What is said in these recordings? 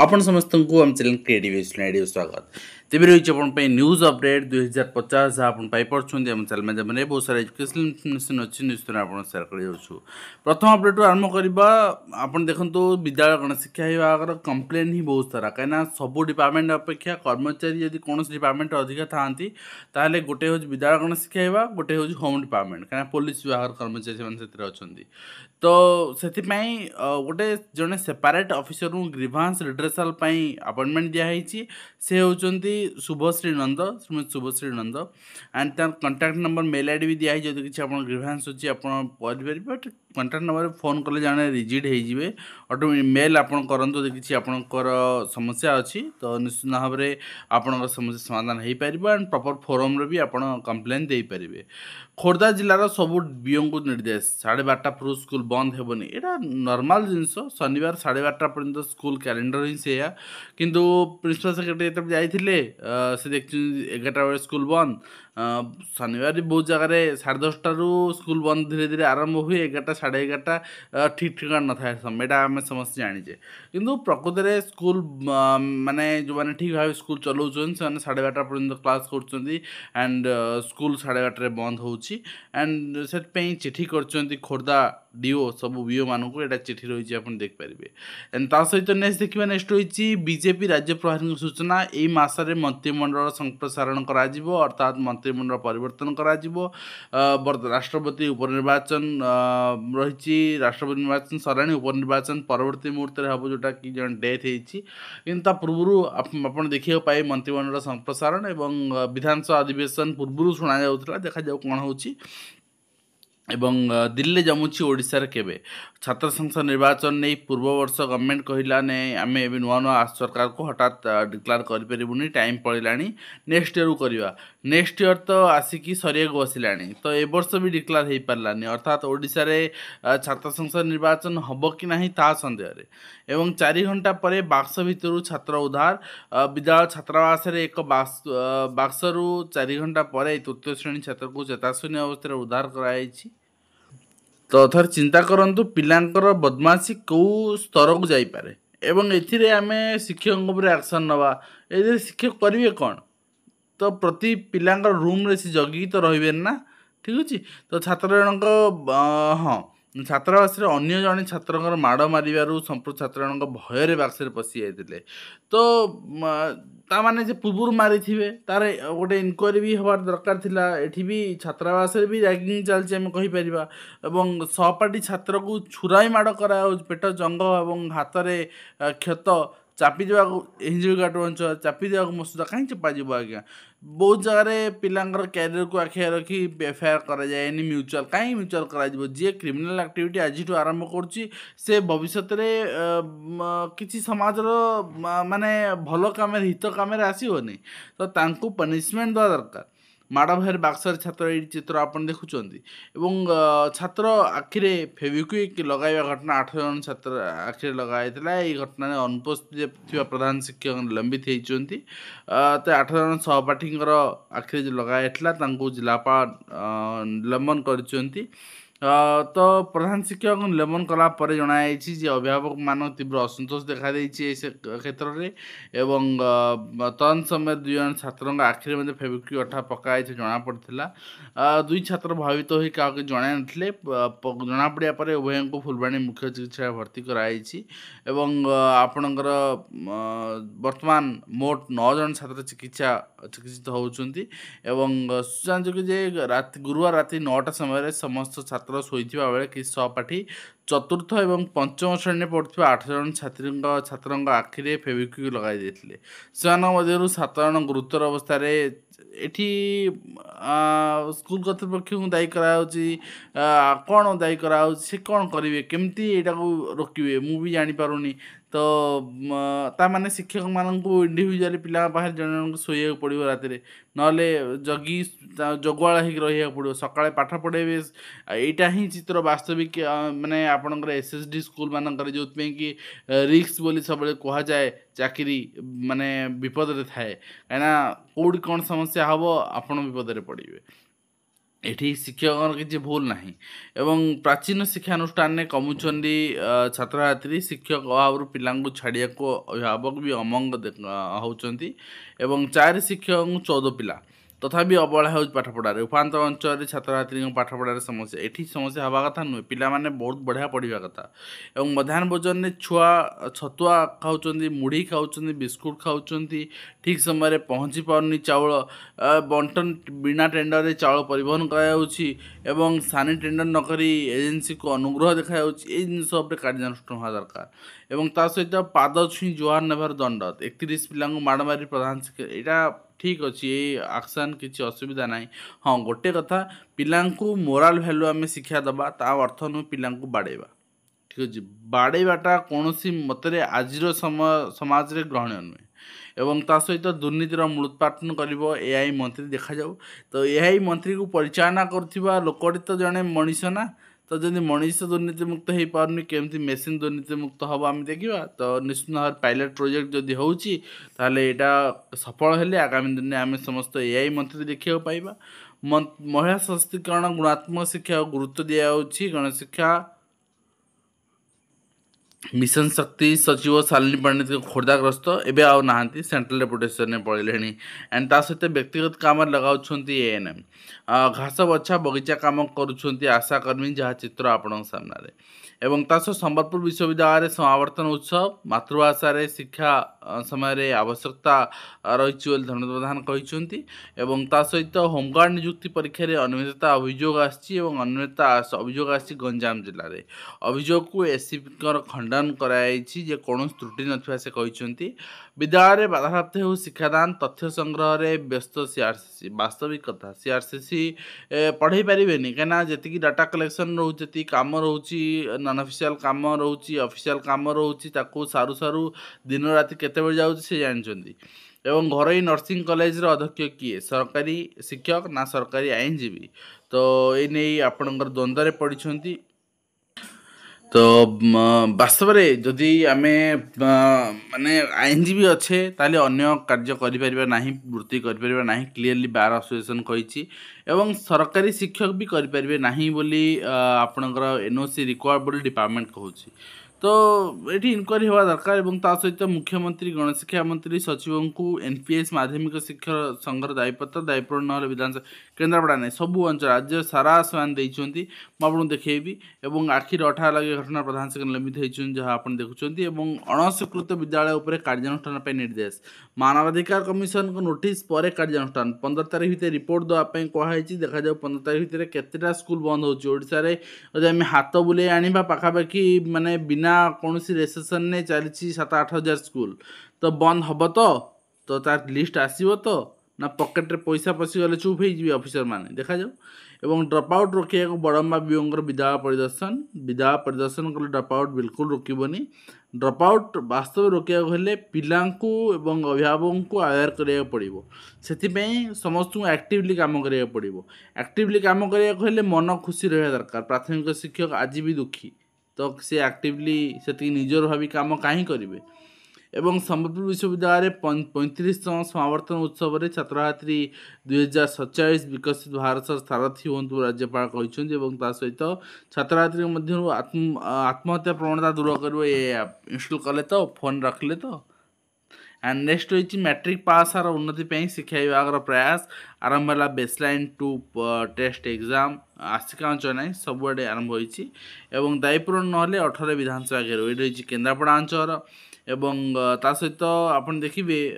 आपण समस्त को आम चैनल क्रिएटिव स्वागत तेज रही अपन न्यूज अपडेट 2050 जहाँ आप पाइपे आम चैनल में बहुत सारा एजुकेशनल इनफर्मेशन अच्छी न्यूज आप सेयार कर प्रथम अपडेट आरंभ करवा आप देखो विद्यालय गणशिक्षा विभाग कंप्लेन ही बहुत सारा कहीं सब डिपार्टमेंट अपेक्षा कर्मचारी यदि कौन डिपार्टमेंट अधिका था गोटे हूँ विद्यालय गणशिक्षा विभाग गोटे हूँ होम डिपार्टमेंट कहीं पुलिस विभाग कर्मचारी से अच्छा तो से गोटे जड़े separate officer grievance redressal appointment दिखाई से होती शुभश्री नंद श्रीमती शुभश्री नंद एंड तार कंटाक्ट नंबर मेल आईडी भी दिखाई जब किसी आप ग्रीवांस अच्छी आपरे बट कंटाक्ट नंबर फोन कले जाने रिजिड होइए ऑटो मेल आपन करंतु किसी आपनकर समस्या अच्छी तो निश्चित भाव में आपन समस्या समाधान हो पार एंड प्रॉपर फोरम रे भी आपन कंप्लेन दे पारे। खोर्धा जिलार सब बीओ को निर्देश 12:30 पूर्व स्कूल बंद हेबनी एटा नॉर्मल जिनस शनिवार 12:30 पर्यंत स्कूल कैलेंडर ही से किंतु प्रिंसिपल सेक्रेटरी जब जाइए से देख 11टा बेले स्कूल बंद शनिवार बहुत जगह 10:30 स्कूल बंद धीरे धीरे आरंभ हुए 11टा 11:30 ठीक ठिकाना न था समय आम समस्त जाचे किंतु प्रकृत में स्कूल माने जो मैंने ठीक भाव स्कूल चलाऊँ से 12:30 पर्यंत क्लास एंड स्कूल 12:30 बंद हो एंड से चिठी कर खोर्धा डीओ सब बीओ मानक एटा चिठी रही आप देखिपारे एंड ता सहित देखा नेक्स्ट रही बीजेपी राज्य प्रभारी सूचना यही मसरे मंत्रिमंडल संप्रसारण अर्थात मंत्रिमंडल परिवर्तन राष्ट्रपति उपनिर्वाचन रही राष्ट्रपति निर्वाचन सराणी उपनिर्वाचन परवर्ती मुहूर्त हम जोटा कि जन डेथ होता पूर्व आप देखा पाए मंत्रिमंडल संप्रसारण एवं विधानसभा अधिवेशन पूर्व शुणा जाऊला देखा जाऊ कौन हो दिल्ली जमुची ओडिशार केबे छात्र संसद निर्वाचन नहीं पूर्व वर्ष गवर्नमेंट कहला ने आम ए नुआ नुआ सरकार को हठात डिक्लेयर करें टाइम पड़ेगा नेक्स्ट ईयर करवा नेक्स्ट ईयर तो आसिकी सरिया बसला तो ए वर्ष भी डिक्लेयर हो पारानी अर्थात ओडिशा रे छात्र संसद निर्वाचन हम कि ना ता सन्देह एवं 4 घंटा पर बाक्स भितर छात्र उद्धार विद्यालय छात्रावास एक बाक्सरू 4 घंटा पर तृतीय श्रेणी छात्र को चेताशून्य अवस्था उद्धार कराई तो थर चिंता करंतु पिलांकर बदमाशी कौ स्तर को जाइपारे एवं एथिरे आमे शिक्षकों पर एक्शन नवा ए शिक्षक करेंगे कौन तो प्रति पिलांकर रूम रे से जगी तो रही ना ठीक अच्छे तो छात्र जनक हाँ छात्रावास अन्य जड़े छात्र माड़ मारू संपूर्ण छात्र जनक भयर बाक्स पशि जाते तो ताने जे पूर्व मारी तार गोटे इनक्वारी भी हबार दरकार थिला एठी भी छात्रावास भी रैगिंग चलती आम कहीपर एवं सहपाठी छात्र को छुराई माड़ करा पेट जंग और हाथ में क्षत चापी देवा इंजुरी गार्ड अंच चापी देवा मसूदा कहीं चपाव आज्ञा बहुत जगह पिलांकर कैरियर को आखिया रखी एफआईआर कराए म्यूचुआल कहीं म्यूचुआल कर जी क्रिमिनाल एक्टिविटी आज आरंभ कर भविष्य किसी समाजर माने भल कम हित कम आसोनी तो तांको पनिशमेंट देवा दरकार माड़ भाई बाक्सर छात्र ये चित्र आप देखुं छात्र आखिरे फेविक्विक लगाइवा घटना 8 जन छात्र आखिरे लगाइला ये घटना अनुपस्थित प्रधान शिक्षक निलंबित होती तो 8 जन सहपाठी आखिरे जो लगाइला जिलापाल निलंबन कर तो प्रधान शिक्षक निलंबन कलापर जनाई अभिभावक मान तीव्र असंतोष देखा क्षेत्र में एवं तदन समय 2 जन छात्र आखिरी में फेविक्विक अठा पकाई जना पड़ा 2 छात्र भावित हो क्या जन ना जना पड़ा पर उभय को फुलवाणी मुख्य चिकित्सा भर्ती कराई आपणकर वर्तमान मोट 9 जन छात्र चिकित्सित होती सूचनाजोग्य गुरुवार राति 9टा समय समस्त छात्र शोइथिबा बेले कि सहपाठी चतुर्थ एवं पंचम श्रेणी पढ़ुवा 8 जन छात्र आखिरे फेविक्विक लगाई देथिले से 7 जन गुरुतर अवस्था एठी स्कूल कर्तृपक्ष को दायी कराउछि कौन दायी कराउछि से कौन करेंगे केमती एटा को रोकवे मुझे जानीपारुनी तो ताने शिक्षक मानक इंडिविजुअली पिला बाहर जन शोया पड़ो रात ना जगी जगुआला हो रहा पड़ो सका पाठ पढ़े यहाँ ही चित्र वास्तविक माने आपणकर एसएसडी स्कूल मानकर जो कि रिस्क बोली सब कह जाए चाकरी माने विपद रे थाए कहीं कौटी कौन समस्या हम आपण विपद रे पड़े एठी शिक्षक किसी भूल नहीं एवं प्राचीन शिक्षानुष्ठान ने कमुचंदी छात्र छात्री शिक्षक अभाव पिला छाड़िया को अभिभावक भी अमंग होती एवं 4 शिक्षक 14 पिला तथापि अवहेला हो पाठपढ़ार उपात अंचल छात्र छात्री पाठपढ़ार समस्या एठी समस्या हवा कथा नुहे पिला माने बहुत बढ़िया पढ़ा कथा एवं मध्याह्न भोजन में छुआ छतुआ खाऊँ मुढ़ी खाऊँ बिस्कुट खाऊँ ठीक समय पहुँची पारनी चाउल बंटन बिना टेंडर रे चाउल परिवहन कर सानी टेंडर नक एजेंसी को अनुग्रह देखा जिन कार्यानुष्ठान होगा दरकार एवं ता सहित पाद छुई जुहार नेबार दंड 31 पिला माड़ मारी प्रधान शिक्षक यहाँ ठीक अच्छे ये आक्शन किसी असुविधा ना हाँ गोटे कथा पिलांकु मोराल भैल्यू आम शिक्षा दबा ता अर्थ नुह पिलांकु बाड़ेबा ठीक अच्छे बाड़ेबाटा कौन मतरे आजिर समाज रे ग्रहणीय नुहे एवं ता सहित दुर्नीतिर मूलोत्पाटन कर एआई मंत्री देखा जाऊ तो एआई मंत्री को परिचालना करथिबा लोकटी तो जड़े मनीष ना तो जब मनीष दुर्नीति मुक्त हो पारनी केमती मेसीन दुर्नीति मुक्त हम आम देखा तो निश्चित भाव पायलट प्रोजेक्ट जदि होची ताले एटा सफल हेले आगामी दिन में आम समस्त एआई मंत्री देखा पाइबा महिला सशक्तिकरण गुणात्मक शिक्षा गुरुत्व दिया गणशिक्षा मिशन शक्ति सचिव शालिनी पंडित खोर्धाग्रस्त एवं आउ ना सेंट्रल डेपुटेशन में पड़े एंड ता सहित व्यक्तिगत काम लगाउछंती एएनएम घास बछा बगीचा काम करुछंती आशाकर्मी जहाँ चित्र आपण सामने एवं ता सह संबलपुर विश्वविद्यालय समावर्तन उत्सव मातृभाषा रे शिक्षा समय आवश्यकता रही धर्मेन्द्र प्रधान कहते एवं ता सहित होमगार्ड नियुक्ति परीक्षा रे अनियमितता अभियोग आसी अनियमितता अभियोग आसी गंजाम जिले में अभियोग को एससीपी खंडन कराई जे कौन त्रुटि नथिबा से कहते विद्यालय बाधाप्राप्त हो शिक्षादान तथ्य संग्रह रे व्यस्त सीआरसीसी वास्तविक कथा सीआरसीसी पढ़े पारे कहीं जी डाटा कलेक्शन रोचे कम रोच नन ऑफिशियल काम रोची ऑफिशियल काम रोची ताकू सारू सारू दिन राति केते जाऊँ से जानते एवं घरोई नर्सिंग कॉलेज रो अध्यक्ष किए सरकारी शिक्षक ना सरकारी आईनजीवी तो ये नहीं आपणकर द्वंद्व रे पड़ी तो वास्तव में जदि आम माने आईनजीवी अच्छे ताले अन्य कार्य करिपरिबा नाही वृत्ति करिपरिबा नाही क्लियरली बार एसोसिएशन कहिछि एवं सरकारी शिक्षक भी करिपरिबे नाही बोली आपणकर एनओसी रिक्वायर्ड बोली डिपार्टमेंट कहूछि तो ये इनक्वारी होगा दरकार एवं ता सहित मुख्यमंत्री गणशिक्षा मंत्री सचिव को एनपीएस माध्यमिक शिक्षा संघर दायित्व ना विधानसभा केन्द्रापड़ा नहीं सबू अंचल राज्य सारा ସେମାନେ ଦେଇଛନ୍ତି ମୁଁ ଆପଣଙ୍କୁ ଦେଖେଇବି ଏବଂ ଆଖିରେ ଅଠା ଲାଗି ଘଟଣା ପ୍ରଧାନ ଶିକ୍ଷକ ନିଲମ୍ବିତ ହୋଇଛନ୍ତି ଯାହା ଆପଣ ଦେଖୁଛନ୍ତି ଏବଂ ଅଣସ୍ୱୀକୃତ ବିଦ୍ୟାଳୟ ଉପରେ କାର୍ଯ୍ୟାନୁଷ୍ଠାନ ପାଇଁ ନିର୍ଦ୍ଦେଶ ମାନବାଧିକାର କମିଶନଙ୍କ ନୋଟିସ୍ ପରେ କାର୍ଯ୍ୟାନୁଷ୍ଠାନ 15 ତାରିଖ ଭିତରେ ରିପୋର୍ଟ ଦେବା ପାଇଁ କୁହାଯାଇଛି ଦେଖାଯାଉ 15 ତାରିଖ ଭିତରେ କେତେଟା ସ୍କୁଲ ବନ୍ଦ ହେଉଛି ଓଡ଼ିଶାରେ ଯଦି ଆମେ ହାତ ବୁଲେଇ ଆଣିବା ପାଖାପାଖି ମାନେ ବିନା କୌଣସି ରେସେସନ୍ ने चली 7-8 हजार स्कूल तो बंद हम तो तार लिस्ट आसो तो ना पकेट्रे पैसा पशिगले चुप हो ऑफिसर माने देखा जाऊ एवं ड्रप आउट रोकने को बड़म्बा विओं विद्यालय परिदर्शन कले ड्रप आउट बिल्कुल रोकबनी ड्रप आउट वास्तव रोकने हेल्ले पिलांकु एवं अभिभावक को अवेयर करा पड़ो से समस्त एक्टिवली काम करा पड़ो एक्टिवली काम करा मन खुशी रहा दरकार प्राथमिक शिक्षक आज भी दुखी तो सी एक्टिवली से निजर भावी काम कहीं करेंगे एवं संबलपुर विश्वविद्यालय 35तम समावर्तन उत्सव में छात्र छात्री 2047 विकसित भारत सारथी हूँ राज्यपाल कहते सहित छात्र छात्री मध्य आत्महत्या प्रवणता दूर कर इंस्टॉल कले तो फोन रखले तो एंड नेक्स्ट होती मैट्रिक पास आर उन्नति शिक्षा विभाग प्रयास आरंभ है बेसलाइन टू टेस्ट एग्जाम आसिका अंचल ना सबुआड़े आरंभ होती दायीपूरण ना 18 विधानसभा घेर ये रही केन्द्रापड़ा अंचल एवं ता सहित आपन देखिए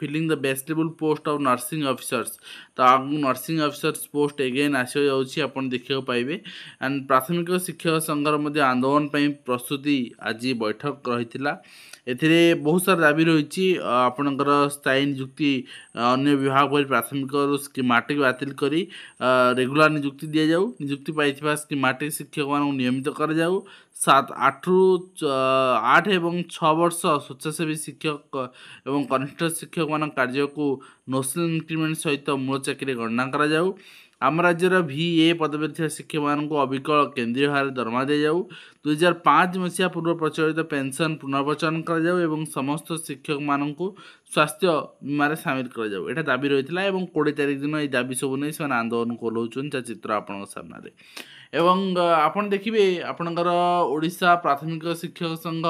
filling the best level post of nursing officers तो आगु नर्सिंग ऑफिसर्स पोस्ट एगेन आसी जाऊँ देखा पाइबे एंड प्राथमिक शिक्षक संघर मध्य आंदोलन प्रस्तुति आज बैठक रही एथिरे बहुत सारा दाबी रही आपणकर स्थायी नियुक्ति अन्य विभाग पर प्राथमिक स्कीमाटिक बातिल करी रेगुलर नियुक्ति दि जाऊ नियुक्ति पाई स्कीमाटिक शिक्षक मान नियमित कर जाऊ 8 एवं 6 वर्ष स्वेच्छासेवी शिक्षक एवं कनिष्ठ शिक्षक मान कार्य को नोशनल इंक्रीमेंट सहित मूल चाकरी गणना करा जाऊ आम राज्यर VA पदवी शिक्षक मानक अविकल केन्द्रीय हार दरमा दी जाऊ 2005 मसीहा पूर्व प्रचलित पेंशन पुनर्वचन कर समस्त शिक्षक मानक स्वास्थ्य बीमार सामिल कर दाबी रही है। 20 तारिख दिन ये दाबी सब नहीं से आंदोलन करोचन चित्र आपण सामने एवं आपण देखिए आपणकर ओडिशा प्राथमिक शिक्षक संघ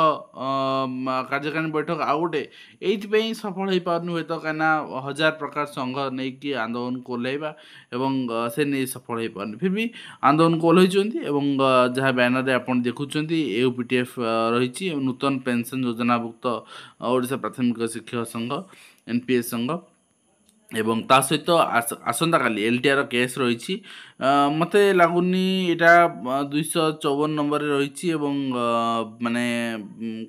कार्यकारिणी बैठक आउ गोटे ये सफल हो पारनी हुए तो कहीं 1000 प्रकार संघ नहीं कि आंदोलन कोल्हैबा एवं से नहीं सफल हो पारनी फिर भी आंदोलन कोल्हैଛନ୍ତି एवं जहाँ बैनर आप देखुं AUPTF रही नूतन पेंशन योजनाभुक्त ओडिशा प्राथमिक शिक्षक संघ NPS संघ एवं ता सहित आसंता काली LTR केस रही मते लगुनि यहाँ 254 नंबर रही माने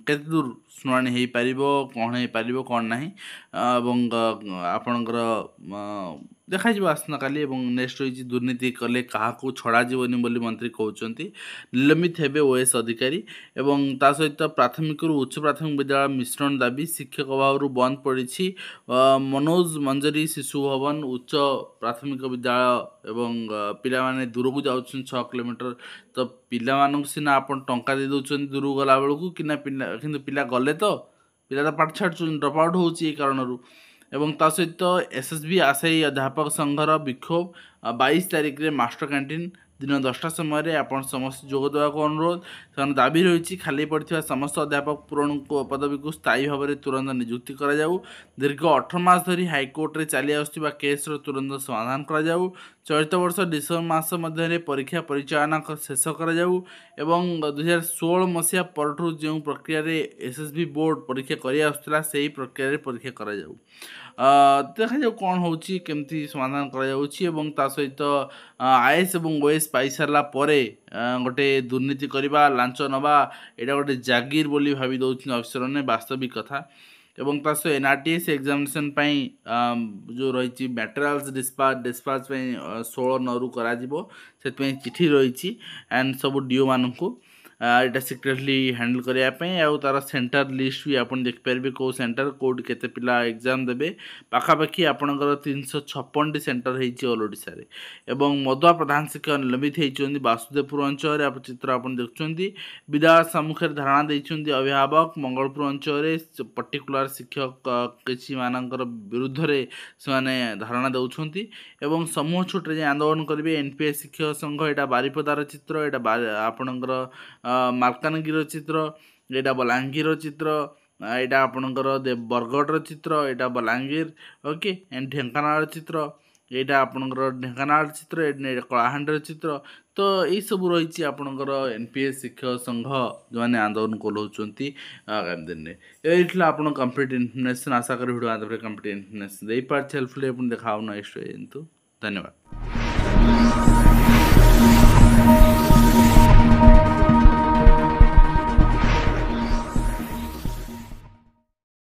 केते दूर शुणाणी हो पार कौन हो पार कौन ना आपणकर देखा आसना काली नेक्स्ट रही दुर्नीति कले क्या छड़ा जीवनी बोली मंत्री कहते निलंबित हेबे OS अधिकारी एवं ता सहित प्राथमिक उच्च प्राथमिक विद्यालय मिश्रण दाबी शिक्षक अभाव बंद पड़ी मनोज मंजरी शिशु भवन उच्च प्राथमिक विद्यालय एवं पिला माने दूर को जाऊँ 6 किलोमीटर तो पिला मानक सीना आप टंका दे दौरान दूर गला बेलू कि कि पिला गले तो पिला तो पाठ छाड़ ड्रप आउट हो कारण एवं ता सहित SSB आशायी अध्यापक संघर विक्षोभ 22 तारिख में मास्टर कैंटीन दिन 10टा समय आपण समस्त जोग देवा अनुरोध से दाबी रही खाली पड़ा समस्त अध्यापक पूरण पदवी को स्थायी भाव में तुरंत नियुक्ति करा जाऊ दीर्घ 18 मास धरी हाइकोर्ट रे चली आसुवा केस तुरंत समाधान करा जाऊ चलित वर्ष डिसेम्बर मास मध्य परीक्षा परिचालना शेष करा जाऊ एवं 2016 मसीहा परठू जो प्रक्रिया SSB बोर्ड परीक्षा कर आसुला से प्रक्रिया परीक्षा करा जाऊ देखा जाऊ कौन होची केमती समाधान करा जाउची एवं ता सहित IAS एवं OS पाई सारा परे गोटे दुर्नीति करवा लांच नवा एटा गोटे जागीर बोली भावी दौरान अफिसर ने वास्तविक कथा एवं ता सहित NRTS एग्जामिनेशन पाई जो रही मटेरियल्स डिस्पाच 16/9 करा जिवो से चिठी रही एंड सब DO मानू यहाँ सिक्रेटली हैंडल करने तार सेंटर लिस्ट भी आप देखिपारे कौ सेंटर कौट केते पिला एग्जाम देबे पाखापाखि आपणकर 356 सेंटर होती ऑल ओडिशा रे एवं मदुआ प्रधान शिक्षक निलंबित होती वासुदेवपुर अंचल आप चित्र आप देखुं विद्यालय सम्मुख धारणा देते अभिभावक मंगलपुर अंचल पर्टिकुलर शिक्षक किसी मानकर विरुद्ध रे से धारणा दौरान एवं समूह छुट्रे आंदोलन करेंगे NPS शिक्षक संघ यहाँ बारिपदार चित्र यहाँ आपणकर मालकानगिरी चित्र यहाँ बलांगीर चित्र यहाँ आपणकर बरगढ़ चित्र यहाँ बलांगीर ओके एंड ढेंकानाल चित्र यहाँ आपणकर ढेंकानाल चित्र यहाँ कलाहांडी चित्र तो यही सब रही आपणकर NPS शिक्षक संघ जो मैंने आंदोलन कोल्हौंती आगामी दिन में ये आप कंप्लीट इनफर्मेशन आशा करी वीडियो आधार कंप्लीट इनफर्मेशन दे पार्छ हेल्पफुल देखा नेक्स्ट धन्यवाद।